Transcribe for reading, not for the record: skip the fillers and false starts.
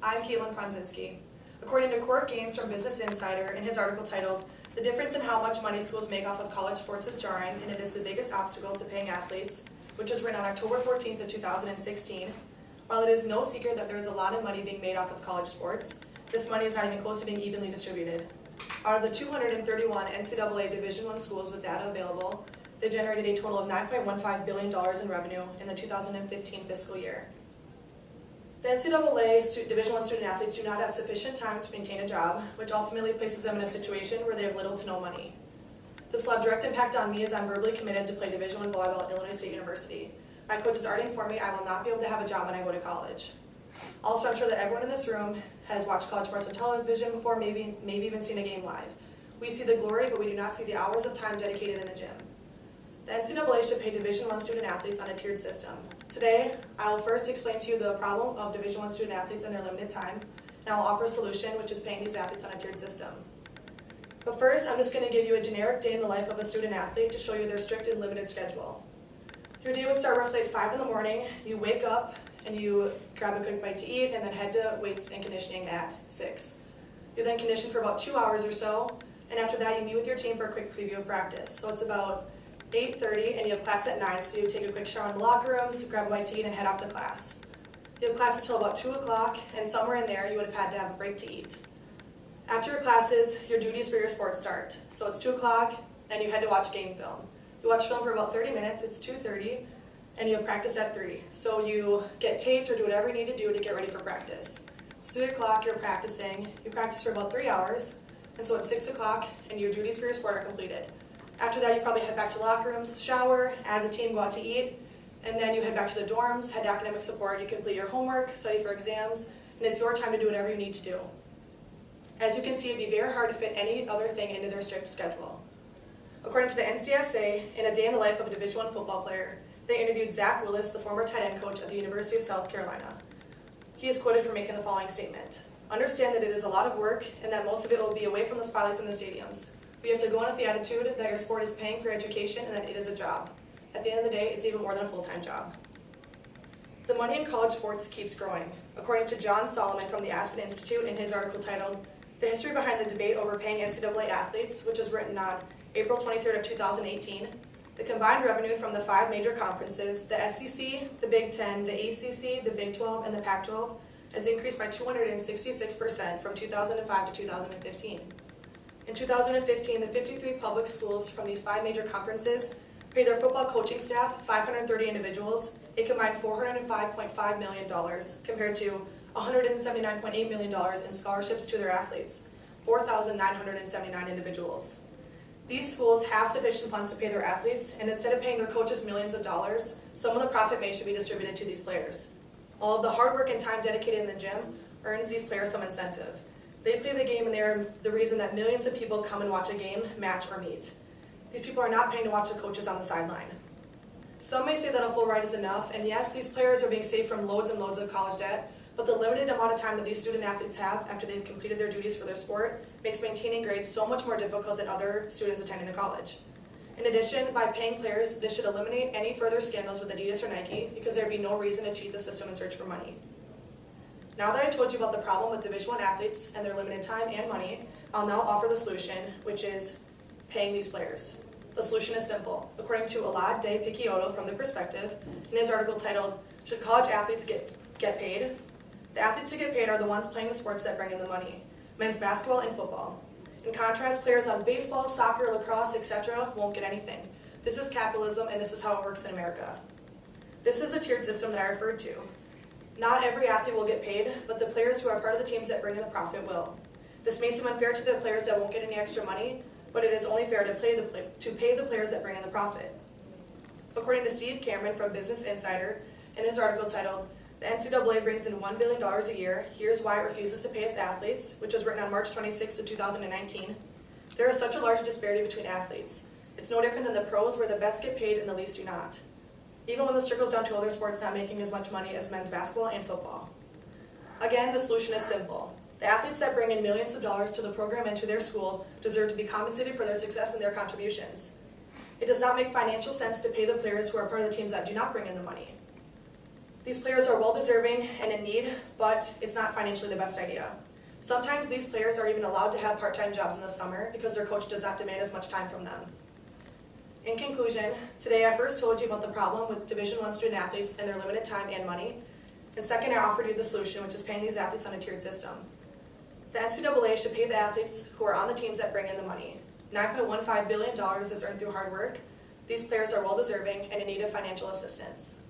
I'm Kaitlyn Prondzinski. According to Court Gaines from Business Insider in his article titled, "The difference in how much money schools make off of college sports is jarring, and it is the biggest obstacle to paying athletes," which was written on October 14th of 2016. While it is no secret that there is a lot of money being made off of college sports, this money is not even close to being evenly distributed. Out of the 231 NCAA Division I schools with data available, they generated a total of $9.15 billion in revenue in the 2015 fiscal year. The NCAA Division I student athletes do not have sufficient time to maintain a job, which ultimately places them in a situation where they have little to no money. This will have direct impact on me as I'm verbally committed to play Division I volleyball at Illinois State University. My coach has already informed me I will not be able to have a job when I go to college. Also, I'm sure that everyone in this room has watched college sports on television before, maybe even seen a game live. We see the glory, but we do not see the hours of time dedicated in the gym. The NCAA should pay Division I student athletes on a tiered system. Today, I will first explain to you the problem of Division I student athletes and their limited time, and I will offer a solution, which is paying these athletes on a tiered system. But first, I'm just going to give you a generic day in the life of a student athlete to show you their strict and limited schedule. Your day would start roughly at 5 in the morning. You wake up and you grab a quick bite to eat and then head to weights and conditioning at 6. You then condition for about 2 hours or so, and after that you meet with your team for a quick preview of practice. So it's about 8:30 and you have class at 9, so you take a quick shower in the locker rooms, grab a bite to eat, and head off to class. You have classes till about 2 o'clock, and somewhere in there you would have had to have a break to eat. After your classes, your duties for your sport start. So it's 2 o'clock and you head to watch game film. You watch film for about 30 minutes, it's 2:30, and you have practice at 3. So you get taped or do whatever you need to do to get ready for practice. It's 3 o'clock, you're practicing. You practice for about 3 hours, and so it's 6 o'clock and your duties for your sport are completed. After that, you probably head back to locker rooms, shower, as a team go out to eat, and then you head back to the dorms, head to academic support, you complete your homework, study for exams, and it's your time to do whatever you need to do. As you can see, it'd be very hard to fit any other thing into their strict schedule. According to the NCSA, in a day in the life of a Division I football player, they interviewed Zach Willis, the former tight end coach at the University of South Carolina. He is quoted for making the following statement: "Understand that it is a lot of work and that most of it will be away from the spotlights in the stadiums. You have to go in with the attitude that your sport is paying for education and that it is a job. At the end of the day, it's even more than a full-time job." The money in college sports keeps growing. According to John Solomon from the Aspen Institute in his article titled, "The History Behind the Debate Over Paying NCAA Athletes," which was written on April 23rd of 2018, the combined revenue from the 5 major conferences, the SEC, the Big Ten, the ACC, the Big 12, and the Pac-12, has increased by 266% from 2005 to 2015. In 2015, the 53 public schools from these 5 major conferences paid their football coaching staff, 530 individuals, a combined $405.5 million, compared to $179.8 million in scholarships to their athletes, 4,979 individuals. These schools have sufficient funds to pay their athletes, and instead of paying their coaches millions of dollars, some of the profit made should be distributed to these players. All of the hard work and time dedicated in the gym earns these players some incentive. They play the game and they are the reason that millions of people come and watch a game, match, or meet. These people are not paying to watch the coaches on the sideline. Some may say that a full ride is enough, and yes, these players are being saved from loads and loads of college debt, but the limited amount of time that these student athletes have after they've completed their duties for their sport makes maintaining grades so much more difficult than other students attending the college. In addition, by paying players, this should eliminate any further scandals with Adidas or Nike, because there would be no reason to cheat the system and search for money. Now that I told you about the problem with Division I athletes and their limited time and money, I'll now offer the solution, which is paying these players. The solution is simple. According to Alad De Picciotto from The Persuasive, in his article titled, "Should College Athletes Get Paid?" The athletes who get paid are the ones playing the sports that bring in the money: men's basketball and football. In contrast, players on baseball, soccer, lacrosse, etc. won't get anything. This is capitalism, and this is how it works in America. This is a tiered system that I referred to. Not every athlete will get paid, but the players who are part of the teams that bring in the profit will. This may seem unfair to the players that won't get any extra money, but it is only fair to pay the players that bring in the profit. According to Steve Cameron from Business Insider, in his article titled, "The NCAA brings in $1 billion a year, here's why it refuses to pay its athletes," which was written on March 26, of 2019, there is such a large disparity between athletes. It's no different than the pros, where the best get paid and the least do not. Even when this trickles down to other sports not making as much money as men's basketball and football. Again, the solution is simple. The athletes that bring in millions of dollars to the program and to their school deserve to be compensated for their success and their contributions. It does not make financial sense to pay the players who are part of the teams that do not bring in the money. These players are well-deserving and in need, but it's not financially the best idea. Sometimes these players are even allowed to have part-time jobs in the summer because their coach does not demand as much time from them. In conclusion, today I first told you about the problem with Division I student athletes and their limited time and money, and second I offered you the solution, which is paying these athletes on a tiered system. The NCAA should pay the athletes who are on the teams that bring in the money. $9.15 billion is earned through hard work. These players are well-deserving and in need of financial assistance.